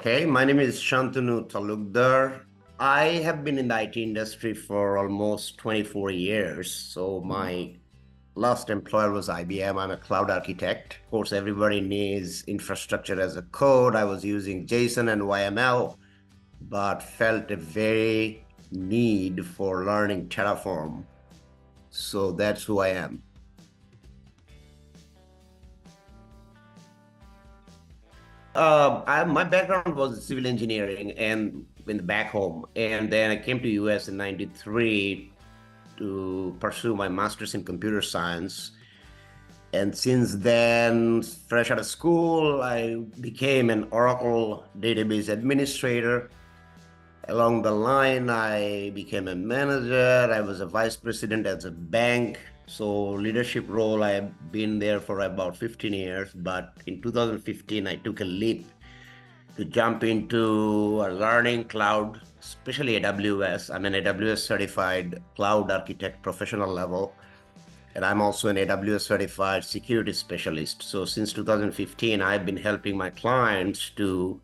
Okay, my name is Shantanu Talukdar. I have been in the IT industry for almost 24 years. So my last employer was IBM. I'm a cloud architect. Of course, everybody needs infrastructure as a code. I was using JSON and YML, but felt a very need for learning Terraform. So that's who I am. My background was civil engineering and back home, and then I came to US in '93 to pursue my master's in computer science. And since then, fresh out of school, I became an Oracle database administrator. Along the line, I became a manager. I was a vice president at a bank. So leadership role, I've been there for about 15 years. But in 2015, I took a leap to jump into a learning cloud, especially AWS. I'm an AWS-certified cloud architect, professional level. And I'm also an AWS-certified security specialist. So since 2015, I've been helping my clients to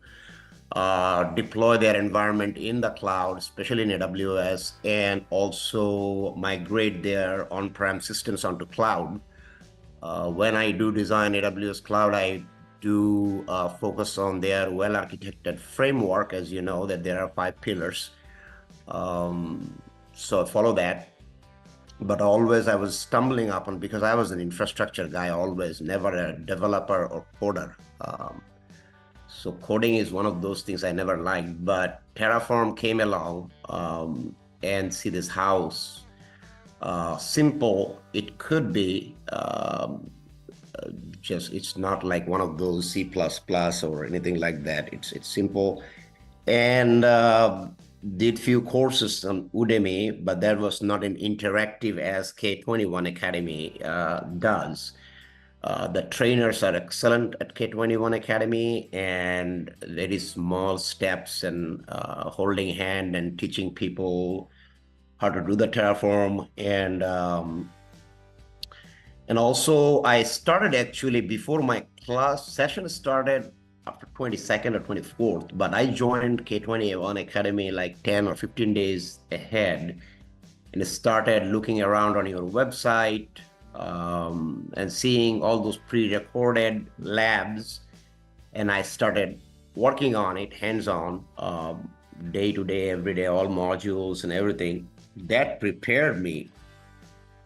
deploy their environment in the cloud, especially in AWS, and also migrate their on-prem systems onto cloud. When I do design AWS cloud, I do focus on their well-architected framework. As you know, that there are 5 pillars. So I follow that. But always I was stumbling upon, because I was an infrastructure guy always, never a developer or coder. So coding is one of those things I never liked, but Terraform came along and see this house. Simple it could be, it's not like one of those C++ or anything like that. It's simple. And did few courses on Udemy, but that was not an interactive as K21 Academy does. The trainers are excellent at K21 Academy, and very small steps and holding hand and teaching people how to do the Terraform. And also I started actually before my class session started after 22nd or 24th, but I joined K21 Academy like 10 or 15 days ahead and started looking around on your website, and seeing all those pre-recorded labs, and I started working on it hands-on, day to day, every day, all modules and everything. That prepared me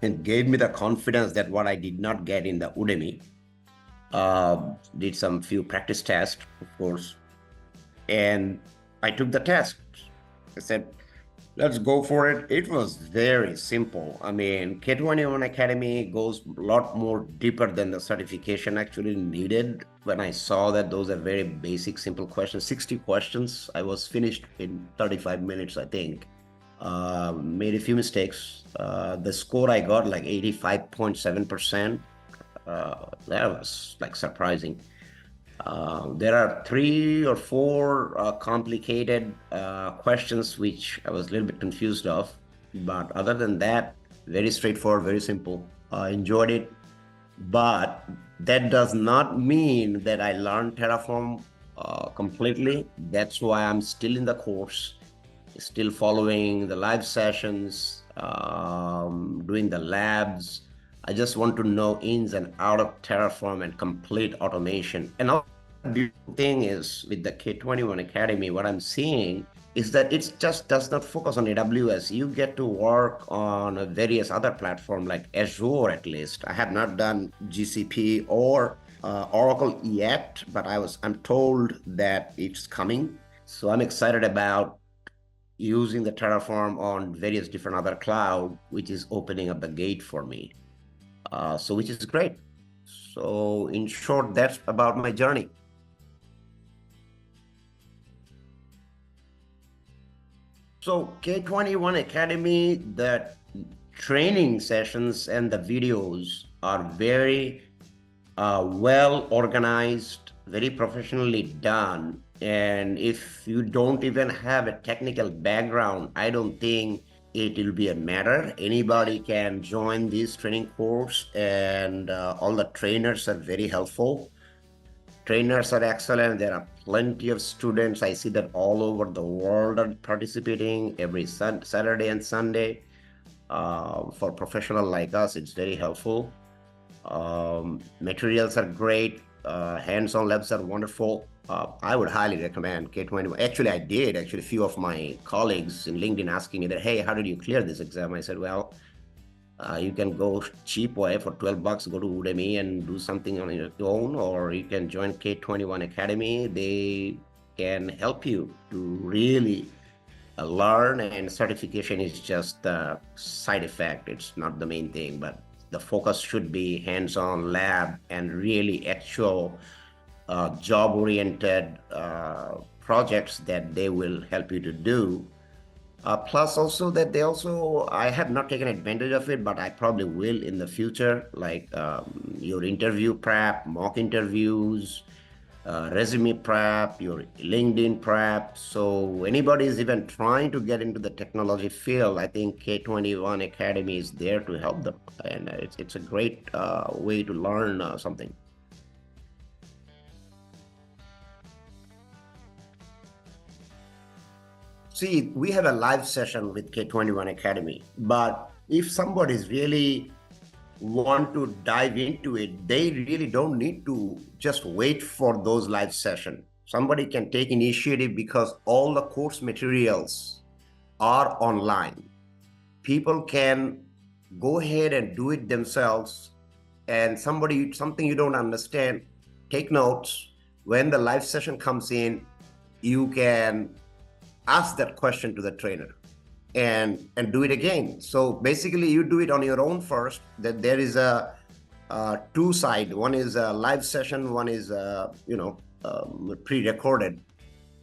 and gave me the confidence that what I did not get in the Udemy. Did some few practice tests, of course, and I took the test. I said, let's go for it. It was very simple. I mean, K21 Academy goes a lot more deeper than the certification actually needed. When I saw that those are very basic, simple questions, 60 questions, I was finished in 35 minutes, I think. Made a few mistakes. The score I got like 85.7%. That was like surprising. There are 3 or 4 complicated questions which I was a little bit confused of, but other than that, very straightforward, very simple. I enjoyed it, but that does not mean that I learned Terraform completely. That's why I'm still in the course, still following the live sessions, doing the labs. I just want to know ins and out of Terraform and complete automation. And the beautiful thing is with the K21 Academy, what I'm seeing is that it just does not focus on AWS. You get to work on various other platforms like Azure at least. I have not done GCP or Oracle yet, but I'm told that it's coming. So I'm excited about using the Terraform on various different other cloud, which is opening up the gate for me. So which is great. So in short, that's about my journey. So K21 Academy, the training sessions and the videos are very well organized, very professionally done. And if you don't even have a technical background, I don't think it will be a matter. Anybody can join this training course, and all the trainers are very helpful trainers are excellent. There are plenty of students. I see that all over the world are participating every Saturday and Sunday. For professional like us, it's very helpful. Materials are great. Hands-on labs are wonderful. I would highly recommend K21. Actually, I did. Actually, a few of my colleagues in LinkedIn asking me that, hey, how did you clear this exam? I said, well, you can go cheap way for 12 bucks, go to Udemy and do something on your own, or you can join K21 Academy. They can help you to really learn, and certification is just a side effect. It's not the main thing, but the focus should be hands-on lab and really actual job-oriented projects that they will help you to do. Plus also that I have not taken advantage of it, but I probably will in the future, like your interview prep, mock interviews, resume prep, your LinkedIn prep. So anybody is even trying to get into the technology field, I think K21 Academy is there to help them. And it's a great way to learn something. See, we have a live session with K21 Academy, but if somebody is really want to dive into it, they really don't need to just wait for those live sessions. Somebody can take initiative because all the course materials are online. People can go ahead and do it themselves. And something you don't understand, take notes. When the live session comes in, you can ask that question to the trainer and do it again. So basically you do it on your own first. That there is a two side. One is a live session, one is pre-recorded.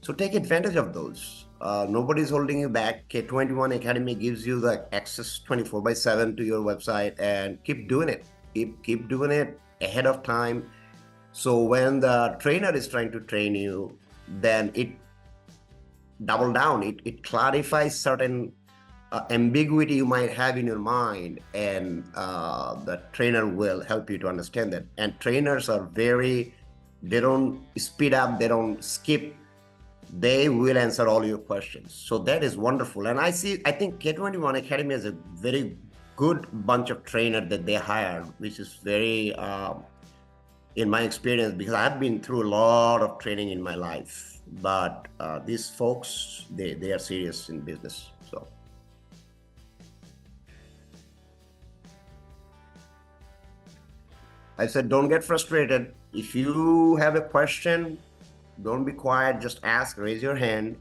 So take advantage of those. Nobody's holding you back. K21 Academy gives you the access 24/7 to your website, and keep doing it. Keep doing it ahead of time. So when the trainer is trying to train you, then it double down. It clarifies certain ambiguity you might have in your mind, and the trainer will help you to understand that. And trainers are they don't speed up, they don't skip, they will answer all your questions. So that is wonderful. And I think K21 Academy has a very good bunch of trainers that they hired, which is very, in my experience, because I've been through a lot of training in my life. But these folks, they are serious in business. So I said, don't get frustrated. If you have a question, don't be quiet, just ask, raise your hand.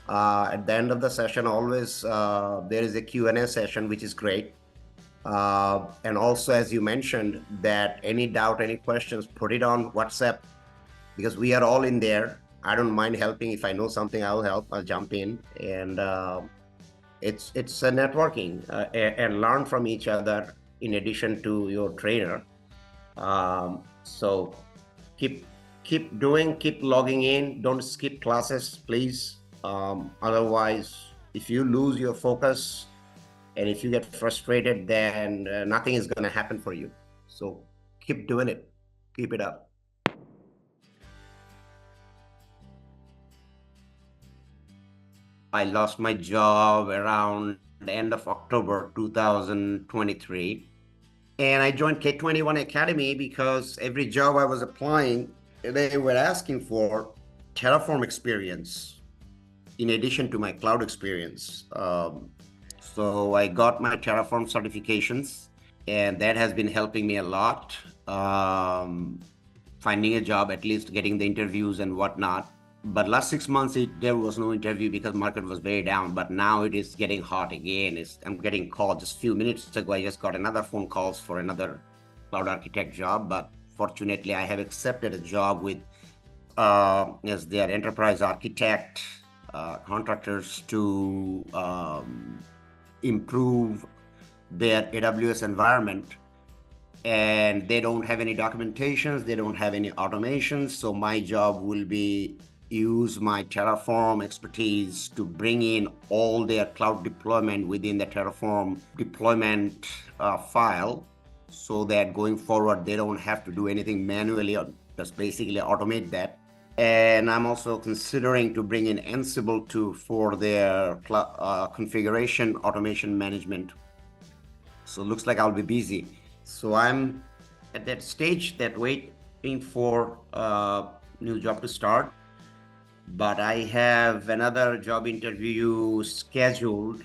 At the end of the session, always there is a Q&A session, which is great. And also, as you mentioned, that any doubt, any questions, put it on WhatsApp, because we are all in there. I don't mind helping. If I know something, I'll help. I'll jump in. And it's a networking and learn from each other in addition to your trainer. So keep doing, keep logging in. Don't skip classes, please. Otherwise, if you lose your focus and if you get frustrated, then nothing is going to happen for you. So keep doing it. Keep it up. I lost my job around the end of October 2023. And I joined K21 Academy because every job I was applying, they were asking for Terraform experience in addition to my cloud experience. So I got my Terraform certifications, and that has been helping me a lot. Finding a job, at least getting the interviews and whatnot. But last 6 months, there was no interview because market was very down. But now it is getting hot again. I'm getting called. Just a few minutes ago, I just got another phone calls for another cloud architect job. But fortunately, I have accepted a job with as their enterprise architect, contractors to improve their AWS environment. And they don't have any documentations, they don't have any automations. So my job will be use my Terraform expertise to bring in all their cloud deployment within the Terraform deployment file, so that going forward, they don't have to do anything manually just basically automate that. And I'm also considering to bring in Ansible too for their configuration automation management. So it looks like I'll be busy. So I'm at that stage that waiting for a new job to start. But I have another job interview scheduled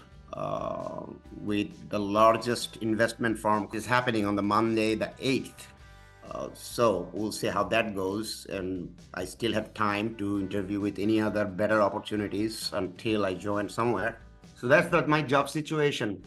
with the largest investment firm is happening on the Monday, the 8th. So we'll see how that goes. And I still have time to interview with any other better opportunities until I join somewhere. So that's my job situation.